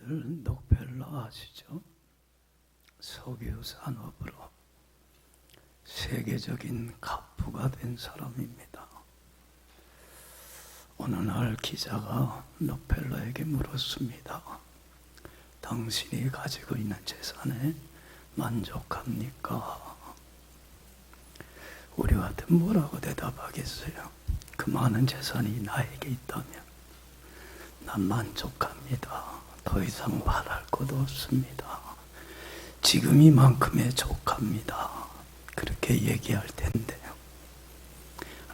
여러분들 록펠러 아시죠? 석유 산업으로 세계적인 갑부가 된 사람입니다. 어느 날 기자가 록펠러에게 물었습니다. 당신이 가지고 있는 재산에 만족합니까? 우리 같으면 뭐라고 대답하겠어요? 그 많은 재산이 나에게 있다면 난 만족합니다. 더 이상 바랄 것도 없습니다. 지금 이만큼에 족합니다. 그렇게 얘기할 텐데요.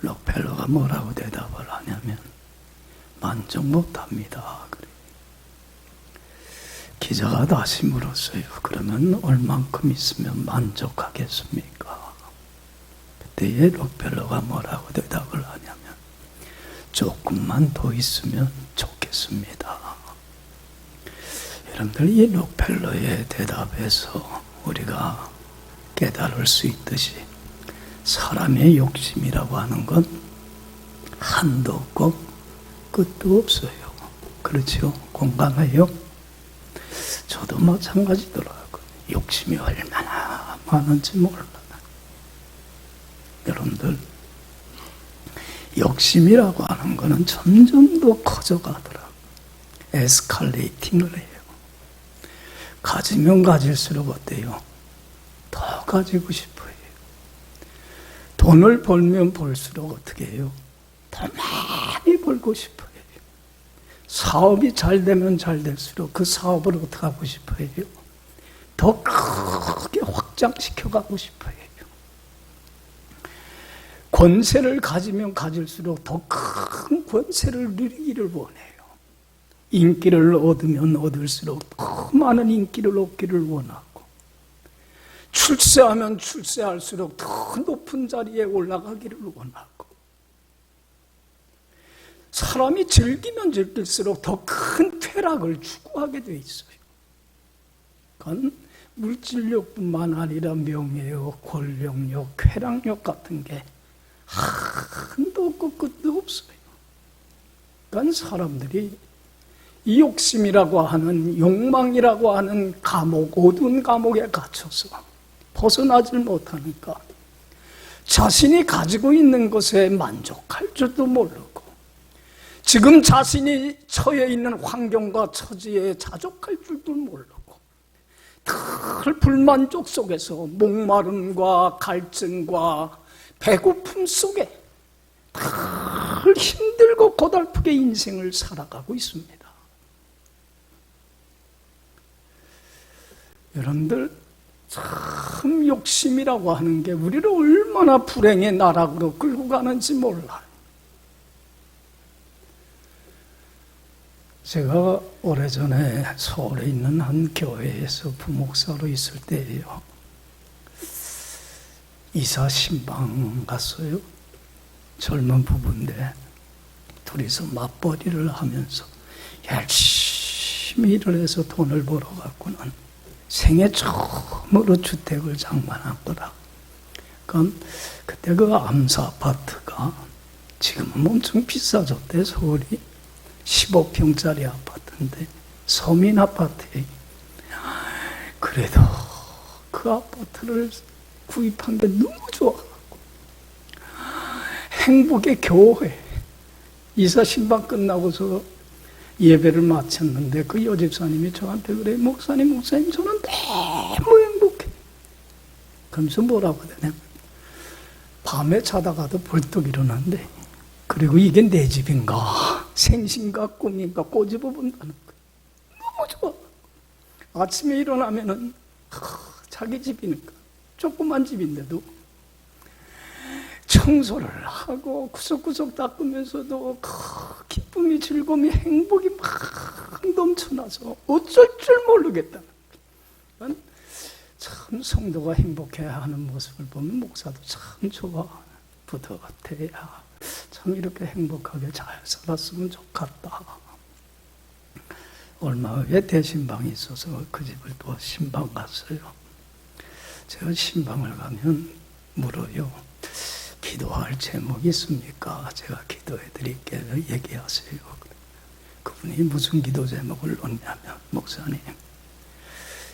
록펠러가 뭐라고 대답을 하냐면 만족 못합니다. 기자가 다시 물었어요. 그러면 얼만큼 있으면 만족하겠습니까? 그때에 록펠러가 뭐라고 대답을 하냐면 조금만 더 있으면 좋겠습니다. 여러분들, 이 록펠러의 대답에서 우리가 깨달을 수 있듯이 사람의 욕심이라고 하는 건 한도 없고 끝도 없어요. 그렇죠? 공감해요? 저도 마찬가지더라고요. 욕심이 얼마나 많은지 몰라요. 여러분들, 욕심이라고 하는 거는 점점 더 커져가더라고요. 에스컬레이팅을 해요. 가지면 가질수록 어때요? 더 가지고 싶어요. 돈을 벌면 벌수록 어떻게 해요? 더 많이 벌고 싶어요. 사업이 잘 되면 잘 될수록 그 사업을 어떻게 하고 싶어요? 더 크게 확장시켜가고 싶어요. 권세를 가지면 가질수록 더 큰 권세를 누리기를 원해요. 인기를 얻으면 얻을수록 더 많은 인기를 얻기를 원하고, 출세하면 출세할수록 더 높은 자리에 올라가기를 원하고, 사람이 즐기면 즐길수록 더 큰 쾌락을 추구하게 돼 있어요. 그건 물질욕뿐만 아니라 명예욕, 권력욕, 쾌락욕 같은 게 한도 없고 끝도 없어요. 그러니까 사람들이 이 욕심이라고 하는, 욕망이라고 하는 감옥, 어두운 감옥에 갇혀서 벗어나질 못하니까 자신이 가지고 있는 것에 만족할 줄도 모르고, 지금 자신이 처해 있는 환경과 처지에 자족할 줄도 모르고, 늘 불만족 속에서 목마름과 갈증과 배고픔 속에 늘 힘들고 고달프게 인생을 살아가고 있습니다. 여러분들, 참 욕심이라고 하는 게 우리를 얼마나 불행의 나락으로 끌고 가는지 몰라요. 제가 오래전에 서울에 있는 한 교회에서 부목사로 있을 때예요. 이사 신방 갔어요. 젊은 부부인데 둘이서 맞벌이를 하면서 열심히 일을 해서 돈을 벌어갖고는 생애 처음으로 주택을 장만한 거라. 그럼 그때 그 암사 아파트가 지금은 엄청 비싸졌대. 서울이 15평짜리 아파트인데 서민 아파트에. 그래도 그 아파트를 구입한 게 너무 좋아갖고 행복의 교회 이사 신방 끝나고서 예배를 마쳤는데 그 여집사님이 저한테 그래, 목사님 저는 너무 행복해. 그러면서 뭐라고 하냐, 밤에 자다가도 벌떡 일어났는데, 그리고 이게 내 집인가 생신가 꿈인가 꼬집어 본다는 거예요. 너무 좋아. 아침에 일어나면은 자기 집이니까 조그만 집인데도 청소를 하고 구석구석 닦으면서도 기쁨이, 즐거움이, 행복이 막 넘쳐나서 어쩔 줄 모르겠다는 거예요. 참 성도가 행복해야 하는 모습을 보면 목사도 참 좋아. 부드럽대야. 참 이렇게 행복하게 잘 살았으면 좋겠다. 얼마 후에 대신방이 있어서 그 집을 또 신방 갔어요. 제가 신방을 가면 물어요. 기도할 제목이 있습니까? 제가 기도해 드릴게요. 얘기하세요. 그분이 무슨 기도 제목을 놓냐면, 목사님,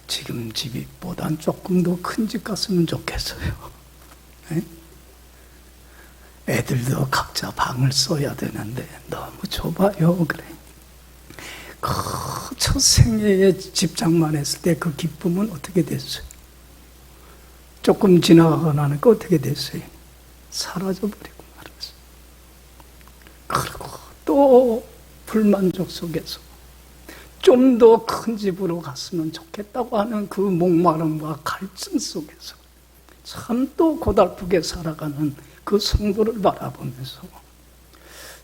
지금 집보단 조금 더 큰 집 갔으면 좋겠어요. 에? 애들도 각자 방을 써야 되는데 너무 좁아요. 그래. 첫 생애에 집장만 했을 때 그 기쁨은 어떻게 됐어요? 조금 지나가고 나니까 어떻게 됐어요? 사라져버리고 말았어요. 그리고 또 불만족 속에서 좀 더 큰 집으로 갔으면 좋겠다고 하는 그 목마름과 갈증 속에서 참 또 고달프게 살아가는 그 성도를 바라보면서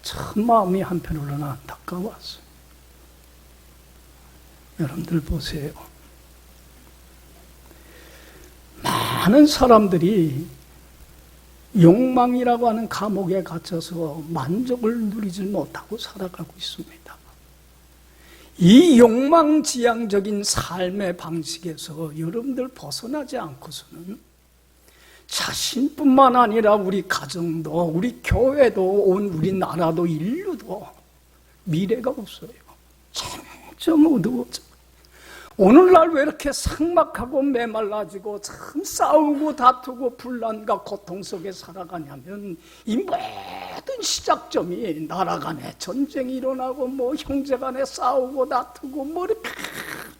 참 마음이 한편으로는 안타까웠어요. 여러분들 보세요. 많은 사람들이 욕망이라고 하는 감옥에 갇혀서 만족을 누리지 못하고 살아가고 있습니다. 이 욕망지향적인 삶의 방식에서 여러분들 벗어나지 않고서는 자신뿐만 아니라 우리 가정도, 우리 교회도, 온 우리나라도, 인류도 미래가 없어요. 점점 어두워져. 오늘날 왜 이렇게 삭막하고 메말라지고 참 싸우고 다투고 분란과 고통 속에 살아가냐면 이 모든 시작점이 나라 간에 전쟁이 일어나고 뭐 형제 간에 싸우고 다투고 뭐 이렇게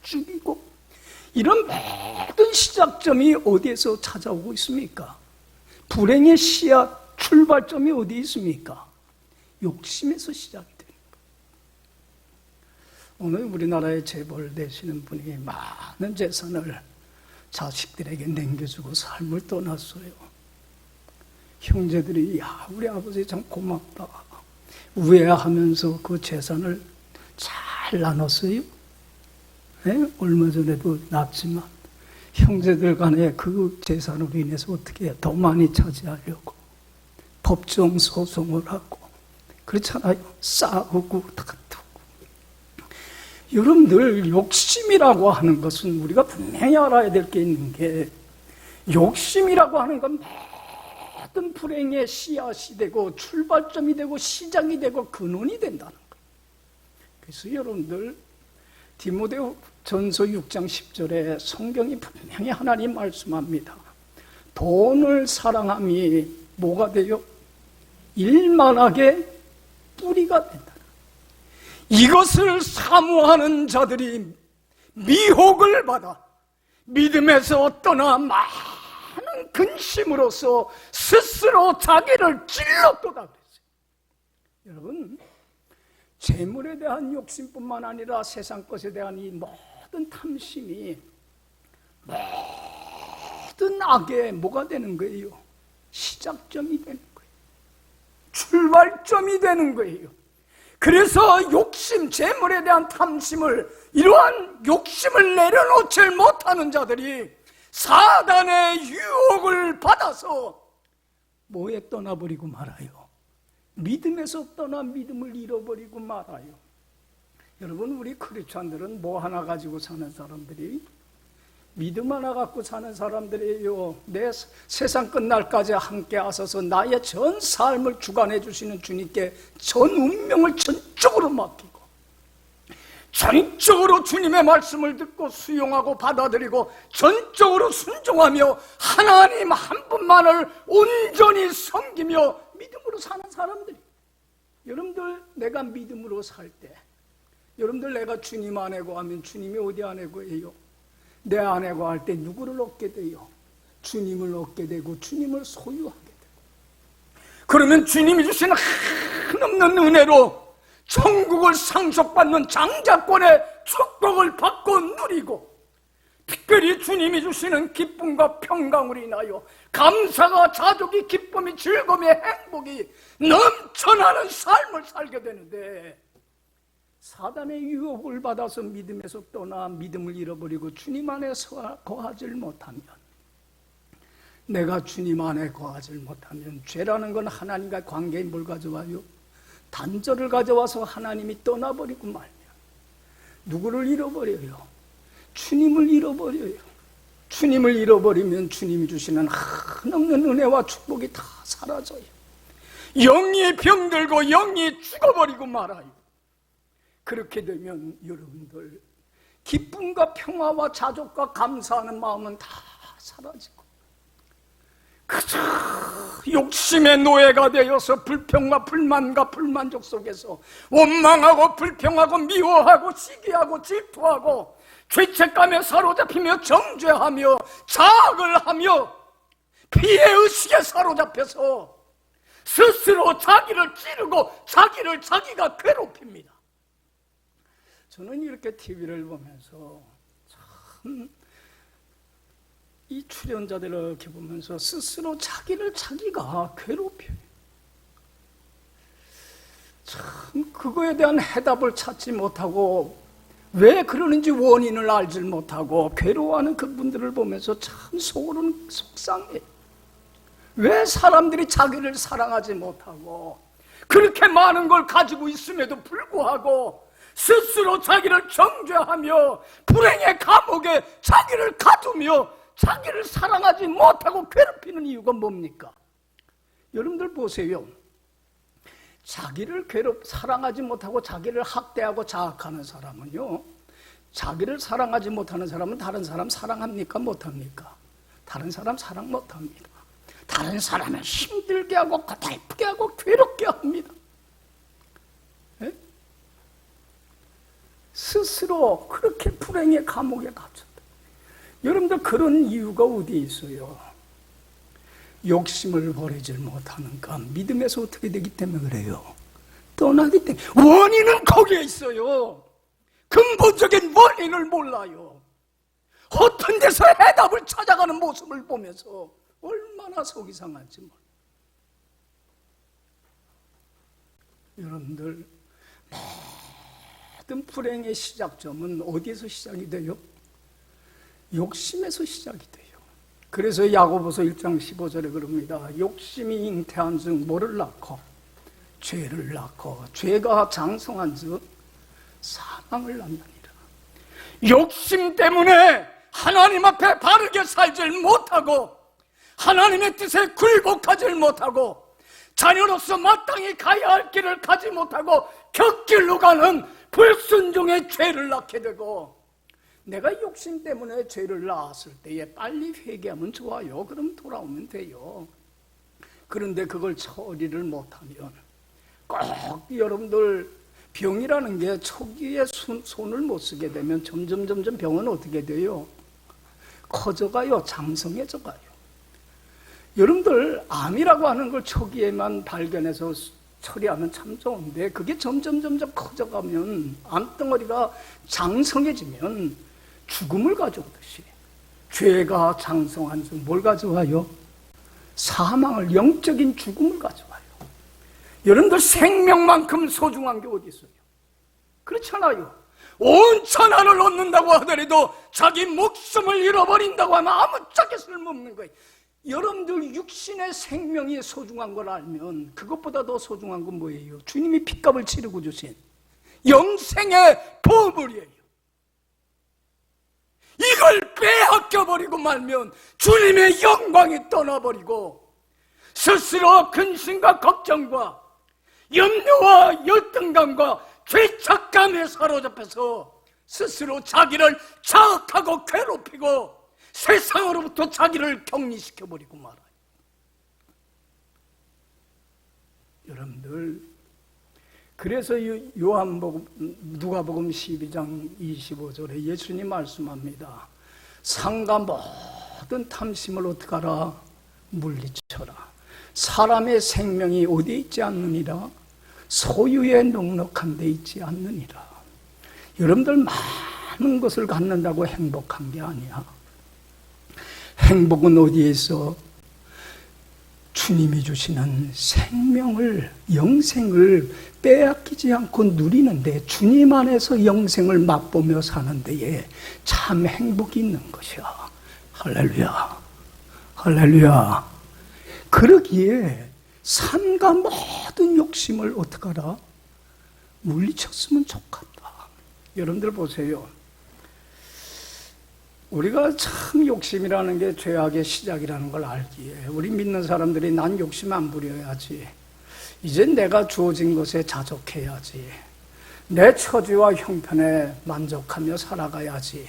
죽이고 이런 모든 시작점이 어디에서 찾아오고 있습니까? 불행의 씨앗 출발점이 어디 있습니까? 욕심에서 시작이 됩니다. 오늘 우리나라의 재벌 되시는 분이 많은 재산을 자식들에게 남겨주고 삶을 떠났어요. 형제들이 야 우리 아버지 참 고맙다 우애하면서 그 재산을 잘 나눴어요. 네? 얼마 전에도 났지만 형제들 간에 그 재산으로 인해서 어떻게 해요? 더 많이 차지하려고 법정 소송을 하고 그렇잖아요. 싸우고 다투고. 여러분들 욕심이라고 하는 것은 우리가 분명히 알아야 될 게 있는 게 욕심이라고 하는 건 모든 불행의 씨앗이 되고 출발점이 되고 시작이 되고 근원이 된다는 거예요. 그래서 여러분들 디모데 전서 6장 10절에 성경이 분명히 하나님 말씀합니다. 돈을 사랑함이 뭐가 돼요? 일만하게 뿌리가 된다. 이것을 사모하는 자들이 미혹을 받아 믿음에서 떠나 많은 근심으로서 스스로 자기를 찔렀도다 그랬어요. 여러분, 재물에 대한 욕심뿐만 아니라 세상 것에 대한 이 모든 탐심이 모든 악의 뭐가 되는 거예요? 시작점이 되는 거예요. 출발점이 되는 거예요. 그래서 욕심, 재물에 대한 탐심을, 이러한 욕심을 내려놓지 못하는 자들이 사단의 유혹을 받아서 뭐에 떠나버리고 말아요? 믿음에서 떠나 믿음을 잃어버리고 말아요. 여러분, 우리 크리스찬들은 뭐 하나 가지고 사는 사람들이, 믿음 하나 갖고 사는 사람들이에요. 내 세상 끝날까지 함께 하셔서 나의 전 삶을 주관해 주시는 주님께 전 운명을 전적으로 맡기고 전적으로 주님의 말씀을 듣고 수용하고 받아들이고 전적으로 순종하며 하나님 한 분만을 온전히 섬기며 믿음으로 사는 사람들이. 여러분들, 내가 믿음으로 살 때, 여러분들, 내가 주님 안에 거하면 주님이 어디 안에 거예요? 내 안에 거할 때 누구를 얻게 돼요? 주님을 얻게 되고 주님을 소유하게 되고. 그러면 주님이 주시는 한없는 은혜로 천국을 상속받는 장자권의 축복을 받고 누리고, 특별히 주님이 주시는 기쁨과 평강으로 인하여 감사가 자족이 기쁨이 즐거움이 행복이 넘쳐나는 삶을 살게 되는데, 사단의 유혹을 받아서 믿음에서 떠나 믿음을 잃어버리고 주님 안에 거하지 못하면, 내가 주님 안에 거하지 못하면 죄라는 건 하나님과 관계에 뭘 가져와요? 단절을 가져와서 하나님이 떠나버리고 말면 누구를 잃어버려요? 주님을 잃어버려요. 주님을 잃어버리면 주님이 주시는 한없는 은혜와 축복이 다 사라져요. 영이 병들고 영이 죽어버리고 말아요. 그렇게 되면 여러분들 기쁨과 평화와 자족과 감사하는 마음은 다 사라지고 그저 욕심의 노예가 되어서 불평과 불만과 불만족 속에서 원망하고 불평하고 미워하고 시기하고 질투하고 죄책감에 사로잡히며 정죄하며 자학을 하며 피해의식에 사로잡혀서 스스로 자기를 찌르고 자기를 자기가 괴롭힙니다. 저는 이렇게 TV를 보면서 참 이 출연자들을 이렇게 보면서 스스로 자기를 자기가 괴롭혀요. 참 그거에 대한 해답을 찾지 못하고 왜 그러는지 원인을 알지 못하고 괴로워하는 그분들을 보면서 참 속으로는 속상해요. 왜 사람들이 자기를 사랑하지 못하고 그렇게 많은 걸 가지고 있음에도 불구하고 스스로 자기를 정죄하며 불행의 감옥에 자기를 가두며 자기를 사랑하지 못하고 괴롭히는 이유가 뭡니까? 여러분들 보세요. 자기를 사랑하지 못하고 자기를 학대하고 자학하는 사람은요, 자기를 사랑하지 못하는 사람은 다른 사람 사랑합니까? 못합니까? 다른 사람 사랑 못합니다. 다른 사람을 힘들게 하고 고달프게 하고 괴롭게 합니다. 네? 스스로 그렇게 불행의 감옥에 갇혔다. 여러분들 그런 이유가 어디에 있어요? 욕심을 버리질 못하는가? 믿음에서 어떻게 되기 때문에 그래요? 떠나기 때문에. 원인은 거기에 있어요. 근본적인 원인을 몰라요. 어떤 데서 해답을 찾아가는 모습을 보면서 얼마나 속이 상한지 몰라요. 여러분들 모든 불행의 시작점은 어디에서 시작이 돼요? 욕심에서 시작이 돼요. 그래서 야고보서 1장 15절에 그럽니다. 욕심이 잉태한 즉 뭐를 낳고? 죄를 낳고 죄가 장성한 즉 사망을 낳느니라. 욕심 때문에 하나님 앞에 바르게 살질 못하고 하나님의 뜻에 굴복하지 못하고 자녀로서 마땅히 가야 할 길을 가지 못하고 곁길로 가는 불순종의 죄를 낳게 되고, 내가 욕심 때문에 죄를 낳았을 때에 빨리 회개하면 좋아요. 그럼 돌아오면 돼요. 그런데 그걸 처리를 못하면 꼭 여러분들 병이라는 게 초기에 손을 못 쓰게 되면 점점 병은 어떻게 돼요? 커져가요. 장성해져 가요. 여러분들 암이라고 하는 걸 초기에만 발견해서 처리하면 참 좋은데 그게 점점 커져가면 암덩어리가 장성해지면 죽음을 가져오듯이 죄가 장성한 즉 뭘 가져와요? 사망을, 영적인 죽음을 가져와요. 여러분들 생명만큼 소중한 게 어디 있어요? 그렇잖아요. 온 천하를 얻는다고 하더라도 자기 목숨을 잃어버린다고 하면 아무짝에 쓸모없는 거예요. 여러분들 육신의 생명이 소중한 걸 알면 그것보다 더 소중한 건 뭐예요? 주님이 핏값을 치르고 주신 영생의 보물이에요. 이걸 빼앗겨버리고 말면 주님의 영광이 떠나버리고 스스로 근심과 걱정과 염려와 열등감과 죄책감에 사로잡혀서 스스로 자기를 자학하고 괴롭히고 세상으로부터 자기를 격리시켜버리고 말아요. 여러분들, 그래서 누가복음 12장 25절에 예수님 말씀합니다. 상가 모든 탐심을 어떡하라? 물리쳐라. 사람의 생명이 어디에 있지 않느니라? 소유에 넉넉한 데 있지 않느니라. 여러분들 많은 것을 갖는다고 행복한 게 아니야. 행복은 어디에 있어? 주님이 주시는 생명을, 영생을 빼앗기지 않고 누리는데, 주님 안에서 영생을 맛보며 사는 데에 참 행복이 있는 것이야. 할렐루야. 할렐루야. 그러기에 산과 모든 욕심을 어떡하라? 물리쳤으면 좋겠다. 여러분들 보세요. 우리가 참 욕심이라는 게 죄악의 시작이라는 걸 알기에 우리 믿는 사람들이 난 욕심 안 부려야지, 이젠 내가 주어진 것에 자족해야지, 내 처지와 형편에 만족하며 살아가야지.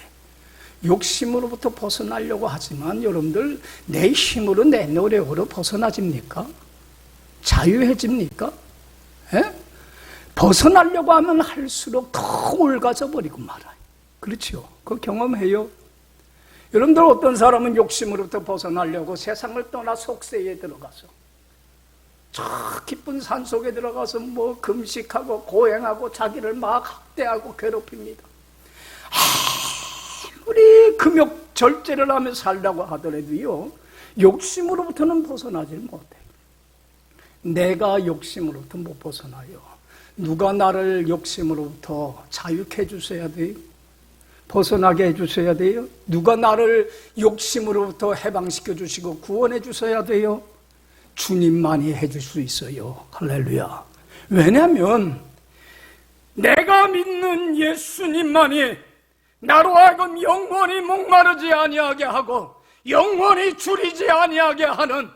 욕심으로부터 벗어나려고 하지만 여러분들 내 힘으로 내 노력으로 벗어나집니까? 자유해집니까? 예? 벗어나려고 하면 할수록 더 옳아져 버리고 말아요. 그렇죠? 그거 경험해요. 여러분들 어떤 사람은 욕심으로부터 벗어나려고 세상을 떠나 속세에 들어가서 저 깊은 산속에 들어가서 뭐 금식하고 고행하고 자기를 막 학대하고 괴롭힙니다. 아무리 금욕 절제를 하며 살라고 하더라도요, 욕심으로부터는 벗어나질 못해요. 내가 욕심으로부터 못 벗어나요. 누가 나를 욕심으로부터 자유케 해주셔야 돼요? 벗어나게 해주셔야 돼요? 누가 나를 욕심으로부터 해방시켜 주시고 구원해 주셔야 돼요? 주님만이 해줄 수 있어요. 할렐루야. 왜냐하면 내가 믿는 예수님만이 나로 하여금 영원히 목마르지 아니하게 하고 영원히 줄이지 아니하게 하는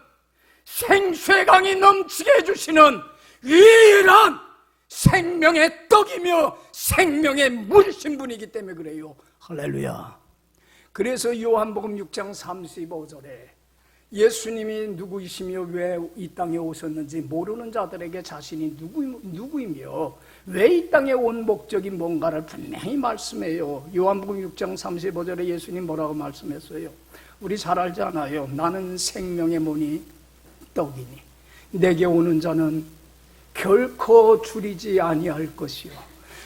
생수의 강이 넘치게 해주시는 유일한 생명의 떡이며 생명의 물이신 분이기 때문에 그래요. 할렐루야. 그래서 요한복음 6장 35절에 예수님이 누구이시며 왜 이 땅에 오셨는지 모르는 자들에게 자신이 누구이며 왜 이 땅에 온 목적이 뭔가를 분명히 말씀해요. 요한복음 6장 35절에 예수님 뭐라고 말씀했어요? 우리 잘 알잖아요. 나는 생명의 문이 떡이니 내게 오는 자는 결코 줄이지 아니할 것이요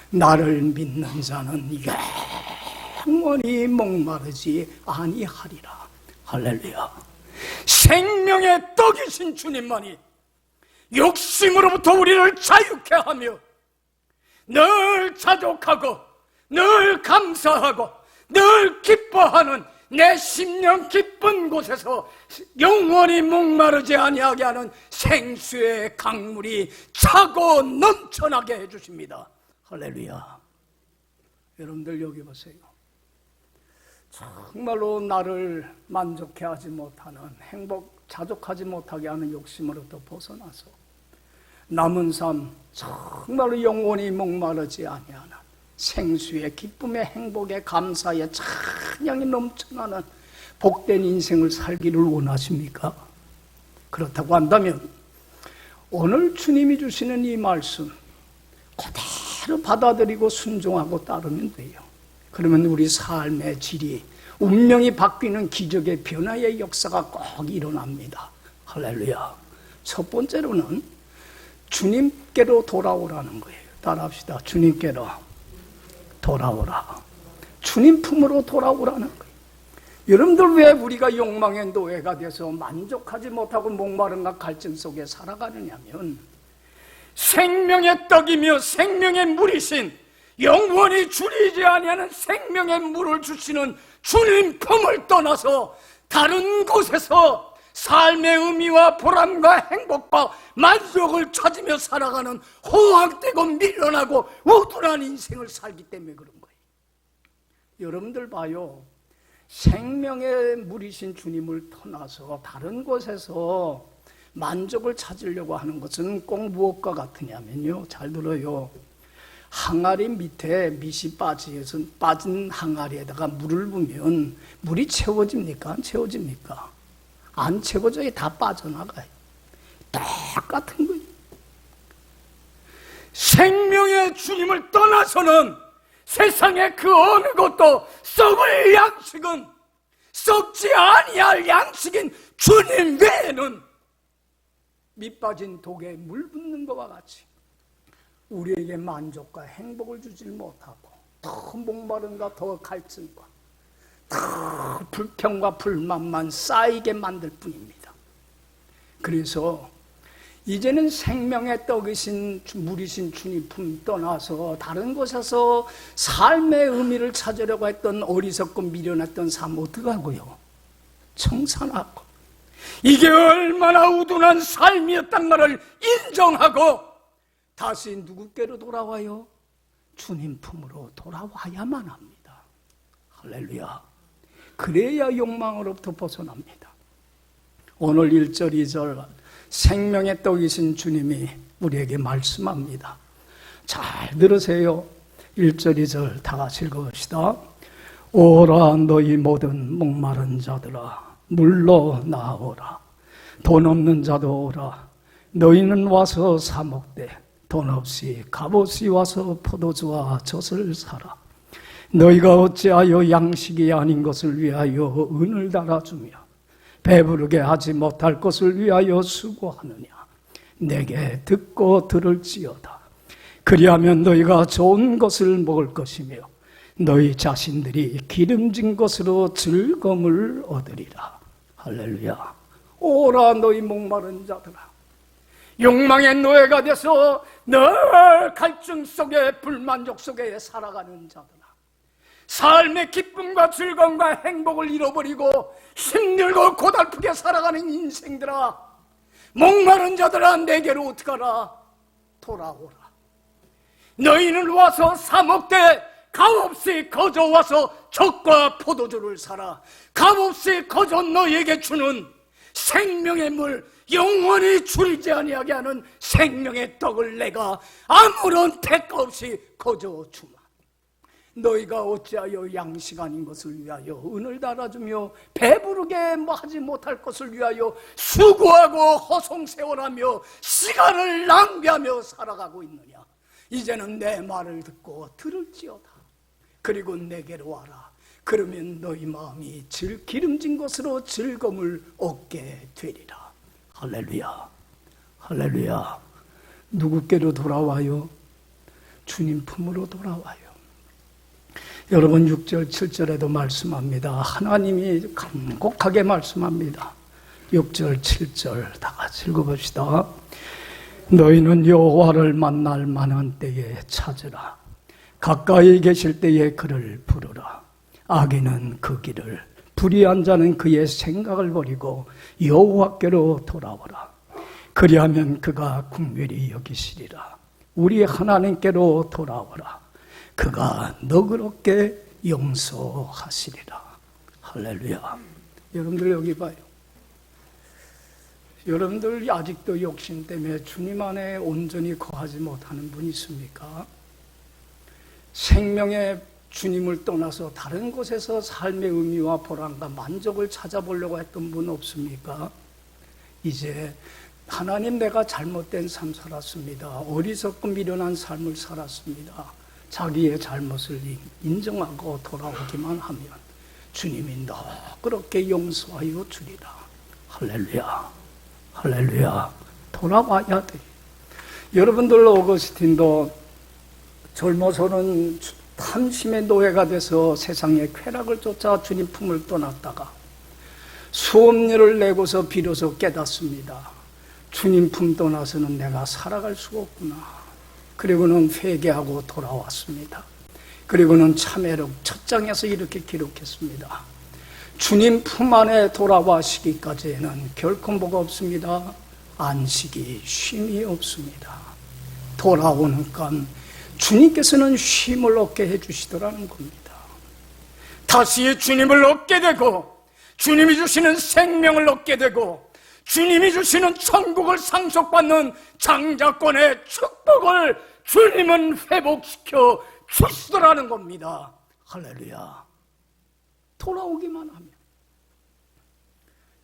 나를 믿는 자는 영원히 목마르지 아니하리라. 할렐루야. 생명의 떡이신 주님만이 욕심으로부터 우리를 자유케 하며 늘 자족하고 늘 감사하고 늘 기뻐하는 내 심령 깊은 곳에서 영원히 목마르지 아니하게 하는 생수의 강물이 차고 넘쳐나게 해주십니다. 할렐루야. 여러분들 여기 보세요. 정말로 나를 만족해 하지 못하는 자족하지 못하게 하는 욕심으로부터 벗어나서 남은 삶 정말로 영원히 목마르지 아니하는 생수의 기쁨의 행복의 감사의 찬양이 넘쳐나는 복된 인생을 살기를 원하십니까? 그렇다고 한다면 오늘 주님이 주시는 이 말씀 그대로 받아들이고 순종하고 따르면 돼요. 그러면 우리 삶의 질이 운명이 바뀌는 기적의 변화의 역사가 꼭 일어납니다. 할렐루야. 첫 번째로는 주님께로 돌아오라는 거예요. 따라합시다. 주님께로 돌아오라. 주님 품으로 돌아오라는 거예요. 여러분들 왜 우리가 욕망의 노예가 돼서 만족하지 못하고 목마름과 갈증 속에 살아가느냐면 생명의 떡이며 생명의 물이신 영원히 줄이지 아니하는 생명의 물을 주시는 주님 품을 떠나서 다른 곳에서 삶의 의미와 보람과 행복과 만족을 찾으며 살아가는 호황되고 밀려나고 우둔한 인생을 살기 때문에 그런 거예요. 여러분들 봐요. 생명의 물이신 주님을 떠나서 다른 곳에서 만족을 찾으려고 하는 것은 꼭 무엇과 같으냐면요. 잘 들어요. 항아리 밑에 밑이 빠진 항아리에다가 물을 부으면 물이 채워집니까? 안 채워집니까? 안 채워져야 다 빠져나가요. 똑같은 거예요. 생명의 주님을 떠나서는 세상의 그 어느 것도 썩을 양식은 썩지 아니할 양식인 주님 외에는 밑 빠진 독에 물 붓는 것과 같이 우리에게 만족과 행복을 주질 못하고 더 목마름과 더 갈증과 더 불평과 불만만 쌓이게 만들 뿐입니다. 그래서 이제는 생명의 떡이신 물이신 주님 품 떠나서 다른 곳에서 삶의 의미를 찾으려고 했던 어리석고 미련했던 삶 어떡하고요? 청산하고 이게 얼마나 우둔한 삶이었단 말을 인정하고 다시 누구께로 돌아와요? 주님 품으로 돌아와야만 합니다. 할렐루야. 그래야 욕망으로부터 벗어납니다. 오늘 1절 2절 생명의 떡이신 주님이 우리에게 말씀합니다. 잘 들으세요. 1절 2절 다 같이 읽어봅시다. 오라 너희 모든 목마른 자들아 물러 나오라. 돈 없는 자도 오라. 너희는 와서 사 먹되 돈 없이 값없이 와서 포도주와 젖을 사라. 너희가 어찌하여 양식이 아닌 것을 위하여 은을 달아주며 배부르게 하지 못할 것을 위하여 수고하느냐. 내게 듣고 들을지어다. 그리하면 너희가 좋은 것을 먹을 것이며 너희 자신들이 기름진 것으로 즐거움을 얻으리라. 할렐루야. 오라 너희 목마른 자들아, 욕망의 노예가 돼서 늘 갈증 속에 불만족 속에 살아가는 자들아, 삶의 기쁨과 즐거움과 행복을 잃어버리고 힘들고 고달프게 살아가는 인생들아, 목마른 자들아 내게로 어떡하라. 돌아오라. 너희는 와서 사 먹되 값없이 거저 와서 젖과 포도주를 사라. 값없이 거저 너희에게 주는 생명의 물, 영원히 줄이지 아니하게 하는 생명의 떡을 내가 아무런 대가 없이 거저 주마. 너희가 어찌하여 양식 아닌 것을 위하여 은을 달아주며 배부르게 하지 못할 것을 위하여 수고하고 허송세월하며 시간을 낭비하며 살아가고 있느냐. 이제는 내 말을 듣고 들을지어다. 그리고 내게로 와라. 그러면 너희 마음이 기름진 것으로 즐거움을 얻게 되리라. 할렐루야. 할렐루야. 누구께로 돌아와요? 주님 품으로 돌아와요. 여러분 6절 7절에도 말씀합니다. 하나님이 간곡하게 말씀합니다. 6절 7절 다 같이 읽어봅시다. 너희는 여호와를 만날 만한 때에 찾으라. 가까이 계실 때에 그를 부르라. 악인은 그 길을, 불의한 자는 그의 생각을 버리고 여호와께로 돌아오라. 그리하면 그가 긍휼히 여기시리라. 우리 하나님께로 돌아오라. 그가 너그럽게 용서하시리라. 할렐루야. 여러분들 여기 봐요. 여러분들 아직도 욕심 때문에 주님 안에 온전히 거하지 못하는 분 있습니까? 생명의 주님을 떠나서 다른 곳에서 삶의 의미와 보람과 만족을 찾아보려고 했던 분 없습니까? 이제 하나님, 내가 잘못된 삶 살았습니다. 어리석고 미련한 삶을 살았습니다. 자기의 잘못을 인정하고 돌아오기만 하면 주님이 너그럽게 용서하여 주리라. 할렐루야. 할렐루야. 돌아와야 돼. 여러분들 오거스틴도 젊어서는 탐심의 노예가 돼서 세상의 쾌락을 쫓아 주님 품을 떠났다가 수업료를 내고서 비로소 깨닫습니다. 주님 품 떠나서는 내가 살아갈 수가 없구나. 그리고는 회개하고 돌아왔습니다. 그리고는 참회록 첫 장에서 이렇게 기록했습니다. 주님 품 안에 돌아와시기까지는 결코 뭐가 없습니다. 안식이 쉼이 없습니다. 돌아오는 건 주님께서는 쉼을 얻게 해주시더라는 겁니다. 다시 주님을 얻게 되고 주님이 주시는 생명을 얻게 되고 주님이 주시는 천국을 상속받는 장자권의 축복을 주님은 회복시켜 주시더라는 겁니다. 할렐루야. 돌아오기만 하면.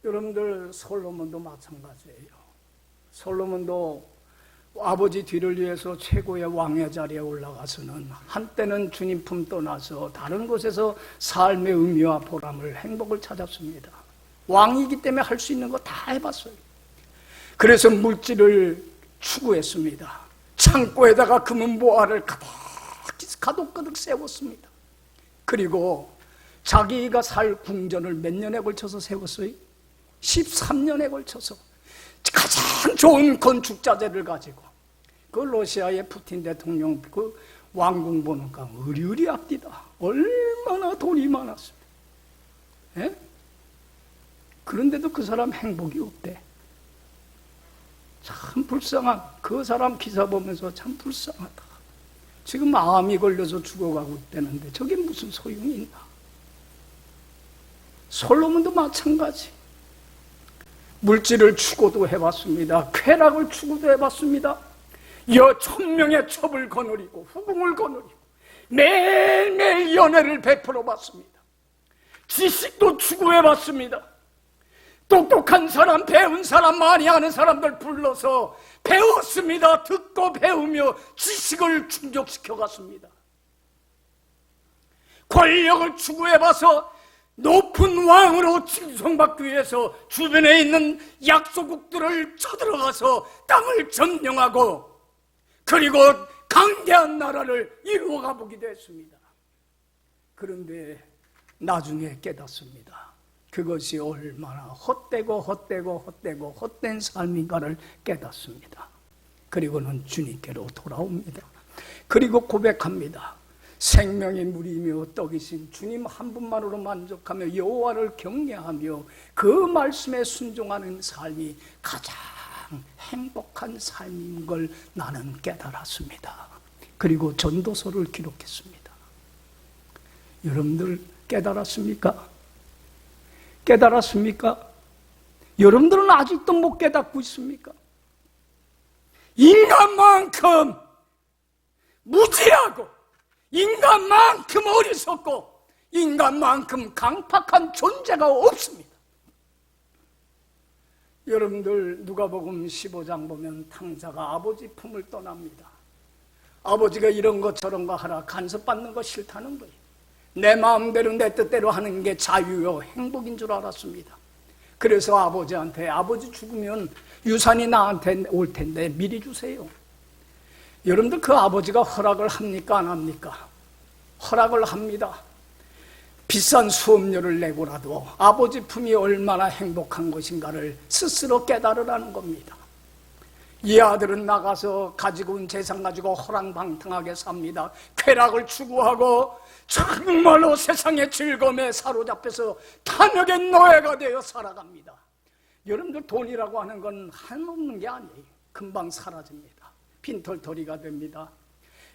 여러분들 솔로몬도 마찬가지예요. 솔로몬도 아버지 뒤를 위해서 최고의 왕의 자리에 올라가서는 한때는 주님 품 떠나서 다른 곳에서 삶의 의미와 보람을, 행복을 찾았습니다. 왕이기 때문에 할 수 있는 거 다 해봤어요. 그래서 물질을 추구했습니다. 창고에다가 금은 보화를 가득가득 세웠습니다. 그리고 자기가 살 궁전을 몇 년에 걸쳐서 세웠어요? 13년에 걸쳐서 가장 좋은 건축자재를 가지고 그 러시아의 푸틴 대통령 그 왕궁 보니까 의리의리 앞디다. 얼마나 돈이 많았어요. 예? 그런데도 그 사람 행복이 없대. 참 불쌍한, 그 사람 기사 보면서 참 불쌍하다. 지금 암이 걸려서 죽어가고 있다는데 저게 무슨 소용이 있나. 솔로몬도 마찬가지. 물질을 추구도 해봤습니다. 쾌락을 추구도 해봤습니다. 천명의 첩을 거느리고 후궁을 거느리고 매일매일 연애를 베풀어 봤습니다. 지식도 추구해 봤습니다. 똑똑한 사람, 배운 사람, 많이 아는 사람들 불러서 배웠습니다. 듣고 배우며 지식을 충족시켜 갔습니다. 권력을 추구해봐서 높은 왕으로 칭송받기 위해서 주변에 있는 약소국들을 쳐들어가서 땅을 점령하고 그리고 강대한 나라를 이루어가 보기도 했습니다. 그런데 나중에 깨닫습니다. 그것이 얼마나 헛된 삶인가를 깨닫습니다. 그리고는 주님께로 돌아옵니다. 그리고 고백합니다. 생명의 물이며 떡이신 주님 한 분만으로 만족하며 여호와를 경외하며 그 말씀에 순종하는 삶이 가장 행복한 삶인 걸 나는 깨달았습니다. 그리고 전도서를 기록했습니다. 여러분들 깨달았습니까? 깨달았습니까? 여러분들은 아직도 못 깨닫고 있습니까? 인간만큼 무지하고 인간만큼 어리석고 인간만큼 강팍한 존재가 없습니다. 여러분들 누가복음 15장 보면 탕자가 아버지 품을 떠납니다. 아버지가 이런 거 저런 거 하라 간섭받는 거 싫다는 거예요. 내 마음대로 내 뜻대로 하는 게 자유요 행복인 줄 알았습니다. 그래서 아버지한테 아버지 죽으면 유산이 나한테 올 텐데 미리 주세요. 여러분들 그 아버지가 허락을 합니까 안 합니까? 허락을 합니다. 비싼 수업료를 내고라도 아버지 품이 얼마나 행복한 것인가를 스스로 깨달으라는 겁니다. 이 아들은 나가서 가지고 온 재산 가지고 호랑방탕하게 삽니다. 쾌락을 추구하고 정말로 세상의 즐거움에 사로잡혀서 탐욕의 노예가 되어 살아갑니다. 여러분들 돈이라고 하는 건 한없는 게 아니에요. 금방 사라집니다. 빈털터리가 됩니다.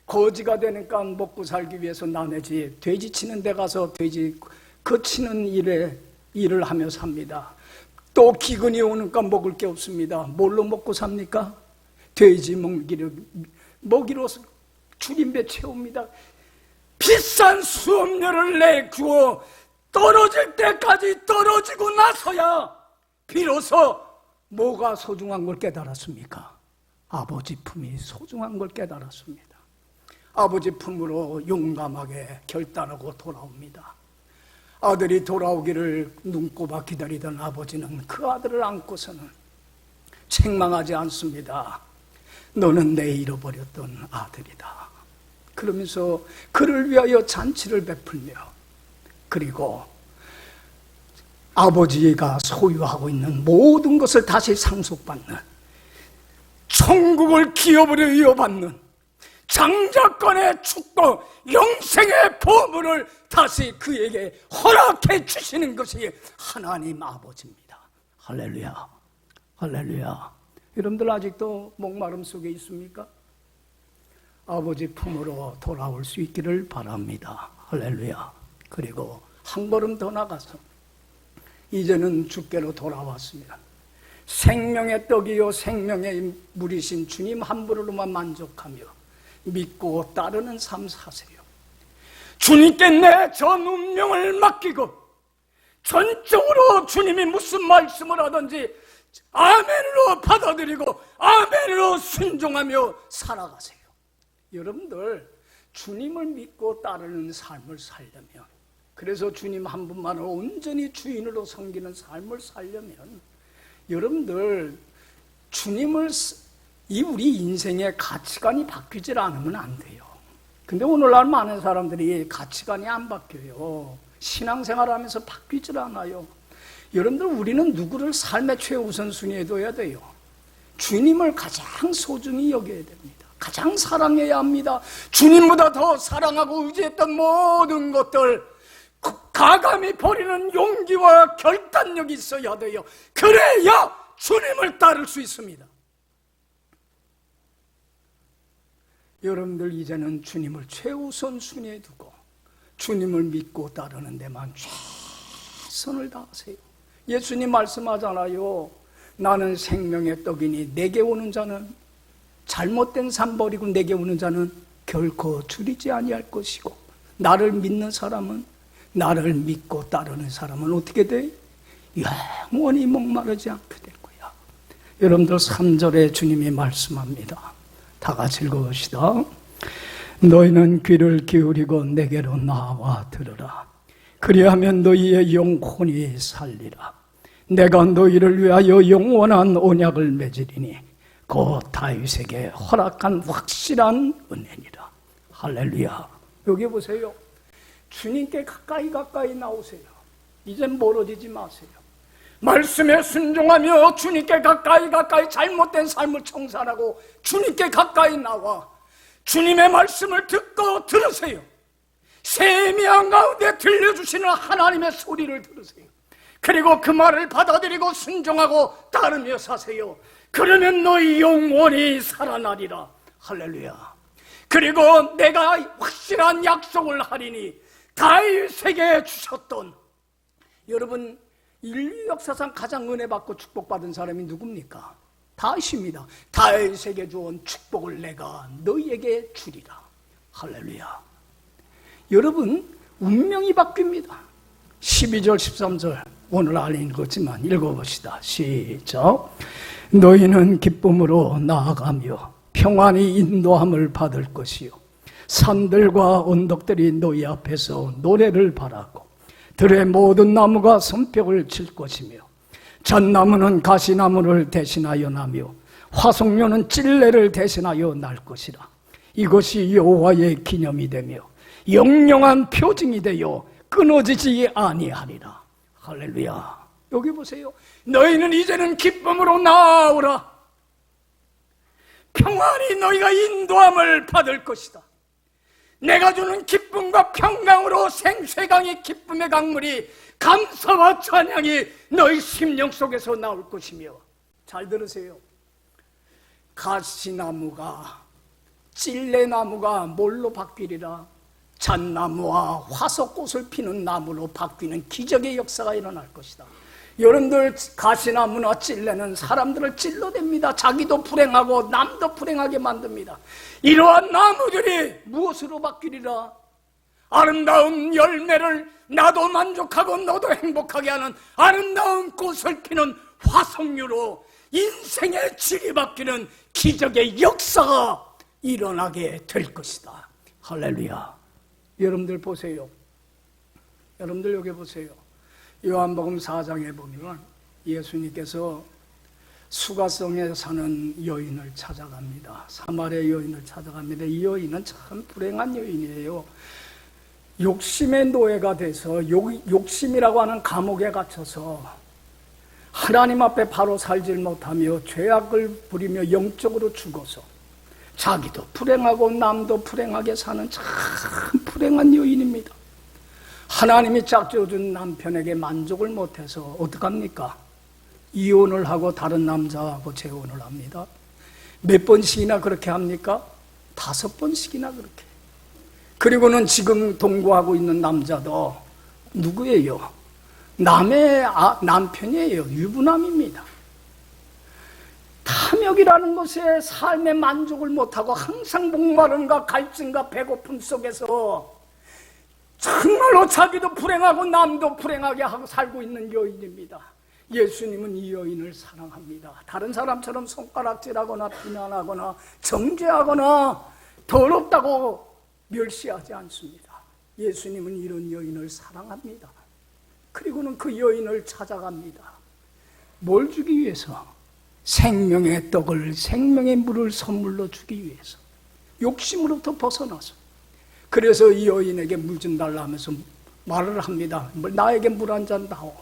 거지가 되니까 먹고 살기 위해서 남의 집 돼지 치는 데 가서 돼지 거치는 일을 하며 삽니다. 또 기근이 오니까 먹을 게 없습니다. 뭘로 먹고 삽니까? 돼지 먹이로 줄임배 채웁니다. 비싼 수업료를 내주어 떨어질 때까지 떨어지고 나서야 비로소 뭐가 소중한 걸 깨달았습니까? 아버지 품이 소중한 걸 깨달았습니다. 아버지 품으로 용감하게 결단하고 돌아옵니다. 아들이 돌아오기를 눈꼽아 기다리던 아버지는 그 아들을 안고서는 책망하지 않습니다. 너는 내 잃어버렸던 아들이다. 그러면서 그를 위하여 잔치를 베풀며 그리고 아버지가 소유하고 있는 모든 것을 다시 상속받는 천국을 기업으로 이어받는 장자권의 축복, 영생의 보물을 다시 그에게 허락해 주시는 것이 하나님 아버지입니다. 할렐루야, 할렐루야. 여러분들 아직도 목마름 속에 있습니까? 아버지 품으로 돌아올 수 있기를 바랍니다. 할렐루야. 그리고 한 걸음 더 나가서 이제는 주께로 돌아왔습니다. 생명의 떡이요 생명의 물이신 주님 한 분으로만 만족하며 믿고 따르는 삶 사세요. 주님께 내 전 운명을 맡기고 전적으로 주님이 무슨 말씀을 하든지 아멘으로 받아들이고 아멘으로 순종하며 살아가세요. 여러분들 주님을 믿고 따르는 삶을 살려면, 그래서 주님 한 분만을 온전히 주인으로 섬기는 삶을 살려면 여러분들 주님을 우리 인생의 가치관이 바뀌질 않으면 안 돼요. 근데 오늘날 많은 사람들이 가치관이 안 바뀌어요. 신앙생활하면서 바뀌질 않아요. 여러분들 우리는 누구를 삶의 최우선순위에 둬야 돼요. 주님을 가장 소중히 여겨야 됩니다. 가장 사랑해야 합니다. 주님보다 더 사랑하고 의지했던 모든 것들 가감히 버리는 용기와 결단력이 있어야 돼요. 그래야 주님을 따를 수 있습니다. 여러분들 이제는 주님을 최우선 순위에 두고 주님을 믿고 따르는 데만 최선을 다하세요. 예수님 말씀하잖아요. 나는 생명의 떡이니 내게 오는 자는 잘못된 삶 버리고 내게 오는 자는 결코 줄이지 아니할 것이고, 나를 믿는 사람은, 나를 믿고 따르는 사람은 어떻게 돼? 영원히 목마르지 않게 될 거야. 여러분들 3절에 주님이 말씀합니다. 다 같이 읽어봅시다. 너희는 귀를 기울이고 내게로 나와 들으라. 그리하면 너희의 영혼이 살리라. 내가 너희를 위하여 영원한 언약을 맺으리니 곧 다윗에게 허락한 확실한 은혜니라. 할렐루야. 여기 보세요. 주님께 가까이 나오세요. 이젠 멀어지지 마세요. 말씀에 순종하며 주님께 가까이 잘못된 삶을 청산하고 주님께 가까이 나와 주님의 말씀을 듣고 들으세요. 세미한 가운데 들려주시는 하나님의 소리를 들으세요. 그리고 그 말을 받아들이고 순종하고 따르며 사세요. 그러면 너희 영원히 살아나리라. 할렐루야. 그리고 내가 확실한 약속을 하리니 다윗에게 주셨던, 여러분 인류 역사상 가장 은혜 받고 축복받은 사람이 누굽니까? 다윗입니다. 다윗에게 주온 축복을 내가 너희에게 주리라. 할렐루야. 여러분 운명이 바뀝니다. 12절 13절 오늘 안 읽었지만 읽어봅시다. 시작. 너희는 기쁨으로 나아가며 평안히 인도함을 받을 것이요 산들과 언덕들이 너희 앞에서 노래를 바라고 들의 모든 나무가 손뼉을 칠 것이며 잣나무는 가시나무를 대신하여 나며 화석류는 찔레를 대신하여 날 것이라. 이것이 여호와의 기념이 되며 영영한 표징이 되어 끊어지지 아니하리라. 할렐루야. 여기 보세요. 너희는 이제는 기쁨으로 나아오라. 평안히 너희가 인도함을 받을 것이다. 내가 주는 기쁨과 평강으로 생쇠강의 기쁨의 강물이 감사와 찬양이 너희 심령 속에서 나올 것이며, 잘 들으세요. 가시나무가 찔레나무가 뭘로 바뀌리라? 잣나무와 화석꽃을 피는 나무로 바뀌는 기적의 역사가 일어날 것이다. 여러분들 가시나무나 찔레는 사람들을 찔러댑니다. 자기도 불행하고 남도 불행하게 만듭니다. 이러한 나무들이 무엇으로 바뀌리라? 아름다운 열매를 나도 만족하고 너도 행복하게 하는 아름다운 꽃을 피는 화석류로 인생의 질이 바뀌는 기적의 역사가 일어나게 될 것이다. 할렐루야. 여러분들 보세요. 여러분들 여기 보세요. 요한복음 4장에 보면 예수님께서 수가성에 사는 여인을 찾아갑니다. 사마리아 여인을 찾아갑니다. 이 여인은 참 불행한 여인이에요. 욕심의 노예가 돼서 욕심이라고 하는 감옥에 갇혀서 하나님 앞에 바로 살질 못하며 죄악을 부리며 영적으로 죽어서 자기도 불행하고 남도 불행하게 사는 참 불행한 여인입니다. 하나님이 짝지어준 남편에게 만족을 못해서 어떡합니까? 이혼을 하고 다른 남자하고 재혼을 합니다. 몇 번씩이나 그렇게 합니까? 5번씩이나 그렇게. 그리고는 지금 동거하고 있는 남자도 누구예요? 남의 남편이에요. 유부남입니다. 탐욕이라는 것에 삶의 만족을 못하고 항상 목마름과 갈증과 배고픔 속에서 정말로 자기도 불행하고 남도 불행하게 하고 살고 있는 여인입니다. 예수님은 이 여인을 사랑합니다. 다른 사람처럼 손가락질하거나 비난하거나 정죄하거나 더럽다고 멸시하지 않습니다. 예수님은 이런 여인을 사랑합니다. 그리고는 그 여인을 찾아갑니다. 뭘 주기 위해서? 생명의 떡을, 생명의 물을 선물로 주기 위해서. 욕심으로부터 벗어나서. 그래서 이 여인에게 물 좀 달라 하면서 말을 합니다. 나에게 물 한 잔 다오.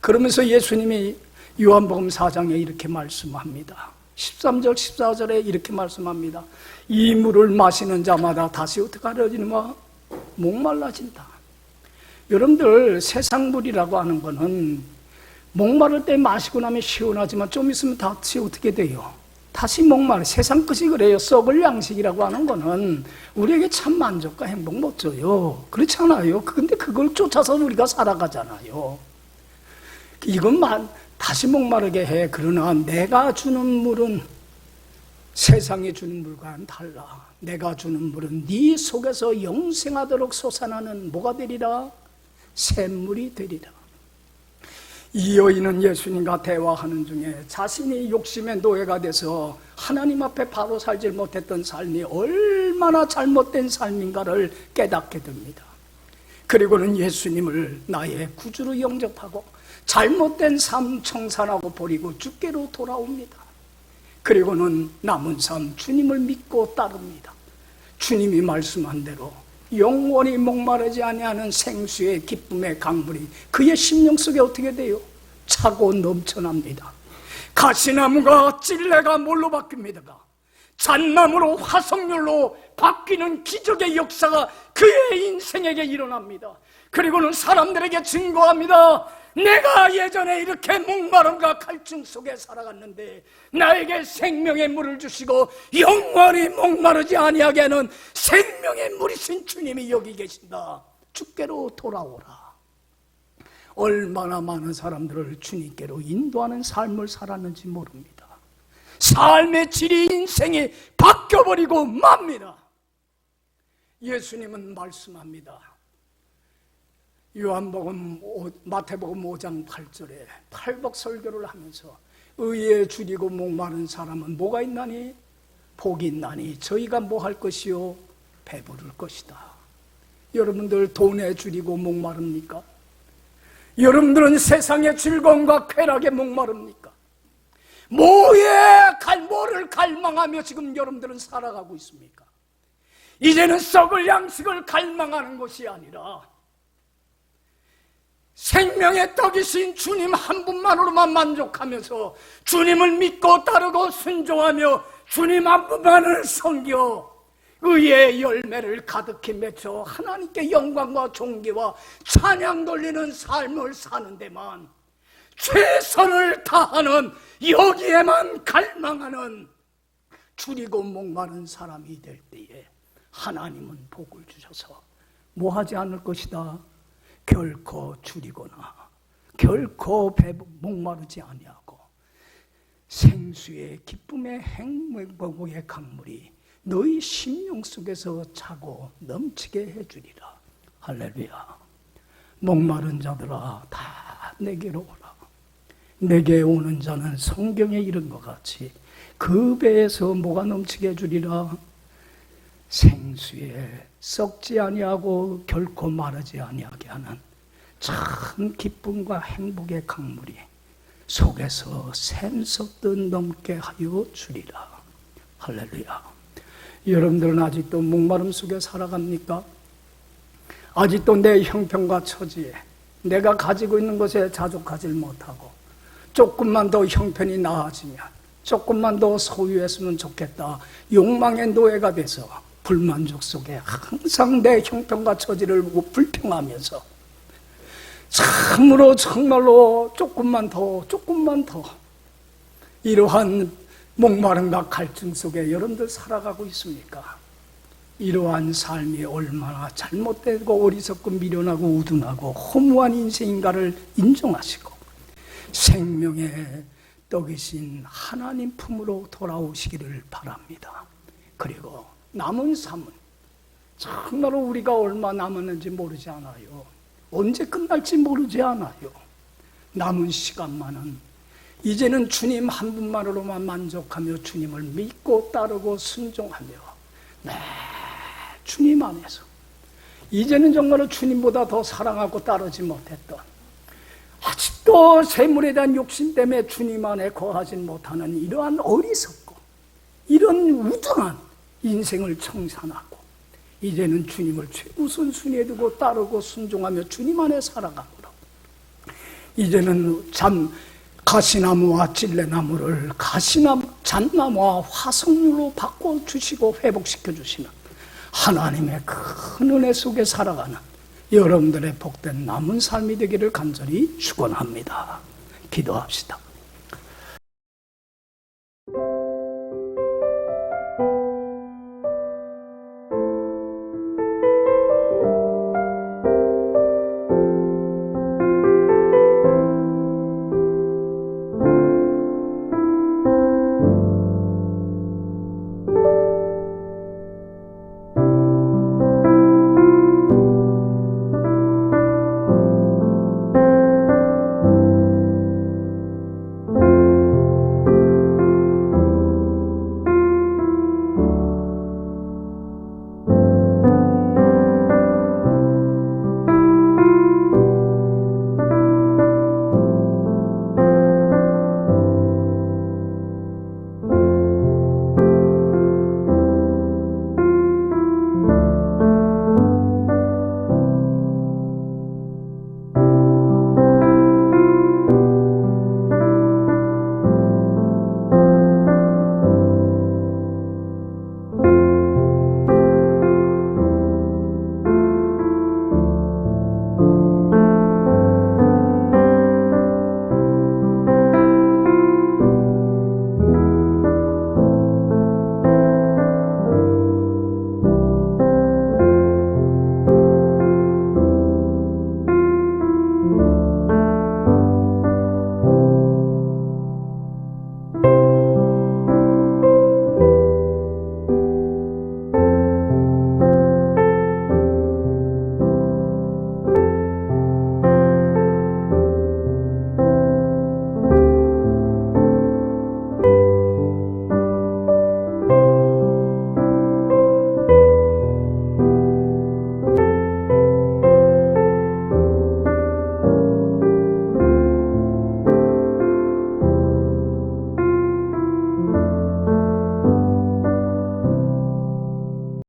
그러면서 예수님이 요한복음 4장에 이렇게 말씀합니다. 13절 14절에 이렇게 말씀합니다. 이 물을 마시는 자마다 다시 어떻게 하려지는가? 목말라진다. 여러분들 세상 물이라고 하는 거는 목마를 때 마시고 나면 시원하지만 좀 있으면 다시 어떻게 돼요? 다시 목마르. 세상 것이 그래요. 썩을 양식이라고 하는 거는 우리에게 참 만족과 행복 못 줘요. 그렇잖아요. 근데 그걸 쫓아서 우리가 살아가잖아요. 이것만 다시 목마르게 해. 그러나 내가 주는 물은 세상이 주는 물과는 달라. 내가 주는 물은 네 속에서 영생하도록 솟아나는 뭐가 되리라? 샘물이 되리라. 이 여인은 예수님과 대화하는 중에 자신이 욕심의 노예가 돼서 하나님 앞에 바로 살지 못했던 삶이 얼마나 잘못된 삶인가를 깨닫게 됩니다. 그리고는 예수님을 나의 구주로 영접하고 잘못된 삶 청산하고 버리고 주께로 돌아옵니다. 그리고는 남은 삶 주님을 믿고 따릅니다. 주님이 말씀한 대로 영원히 목마르지 아니하는 생수의 기쁨의 강물이 그의 심령 속에 어떻게 돼요? 차고 넘쳐납니다. 가시나무가 찔레가 뭘로 바뀝니다? 잣나무로 화석률로 바뀌는 기적의 역사가 그의 인생에게 일어납니다. 그리고는 사람들에게 증거합니다. 내가 예전에 이렇게 목마름과 갈증 속에 살아갔는데 나에게 생명의 물을 주시고 영원히 목마르지 아니하게 하는 생명의 물이신 주님이 여기 계신다. 주께로 돌아오라. 얼마나 많은 사람들을 주님께로 인도하는 삶을 살았는지 모릅니다. 삶의 질이 인생이 바뀌어버리고 맙니다. 예수님은 말씀합니다. 요한복음 마태복음 5장 8절에 팔복설교를 하면서 의에 줄이고 목마른 사람은 뭐가 있나니? 복이 있나니 저희가 뭐 할 것이요? 배부를 것이다. 여러분들 돈에 줄이고 목마릅니까? 여러분들은 세상의 즐거움과 쾌락에 목마릅니까? 뭐를 갈망하며 지금 여러분들은 살아가고 있습니까? 이제는 썩을 양식을 갈망하는 것이 아니라 생명의 떡이신 주님 한 분만으로만 만족하면서 주님을 믿고 따르고 순종하며 주님 한 분만을 섬겨 의의 열매를 가득히 맺어 하나님께 영광과 존귀와 찬양 돌리는 삶을 사는 데만 최선을 다하는, 여기에만 갈망하는 줄이고 목마른 사람이 될 때에 하나님은 복을 주셔서 뭐 하지 않을 것이다? 결코 줄이거나 결코 목마르지 아니하고 생수의 기쁨의 행복의 강물이 너희 심령 속에서 차고 넘치게 해주리라. 할렐루야. 목마른 자들아 다 내게로 오라. 내게 오는 자는 성경에 이른 것 같이 그 배에서 뭐가 넘치게 해주리라? 생수에 썩지 아니하고 결코 마르지 아니하게 하는 참 기쁨과 행복의 강물이 속에서 샘솟듯 넘게 하여 주리라. 할렐루야. 여러분들은 아직도 목마름 속에 살아갑니까? 아직도 내 형편과 처지에 내가 가지고 있는 것에 자족하지 못하고 조금만 더 형편이 나아지면 조금만 더 소유했으면 좋겠다 욕망의 노예가 돼서 불만족 속에 항상 내 형편과 처지를 보고 불평하면서 참으로 정말로 조금만 더 이러한 목마름과 갈증 속에 여러분들 살아가고 있습니까? 이러한 삶이 얼마나 잘못되고 어리석고 미련하고 우둔하고 허무한 인생인가를 인정하시고 생명의 떡이신 하나님 품으로 돌아오시기를 바랍니다. 그리고 남은 삶은 정말로 우리가 얼마 남았는지 모르지 않아요. 언제 끝날지 모르지 않아요. 남은 시간만은 이제는 주님 한 분만으로만 만족하며 주님을 믿고 따르고 순종하며 주님 안에서 이제는 정말로 주님보다 더 사랑하고 따르지 못했던 아직도 재물에 대한 욕심 때문에 주님 안에 거하지 못하는 이러한 어리석고 이런 우둔한 인생을 청산하고 이제는 주님을 최우선순위에 두고 따르고 순종하며 주님 안에 살아가므로 이제는 가시나무와 찔레나무를 잣나무와 화석류로 바꿔주시고 회복시켜주시는 하나님의 큰 은혜 속에 살아가는 여러분들의 복된 남은 삶이 되기를 간절히 축원합니다. 기도합시다.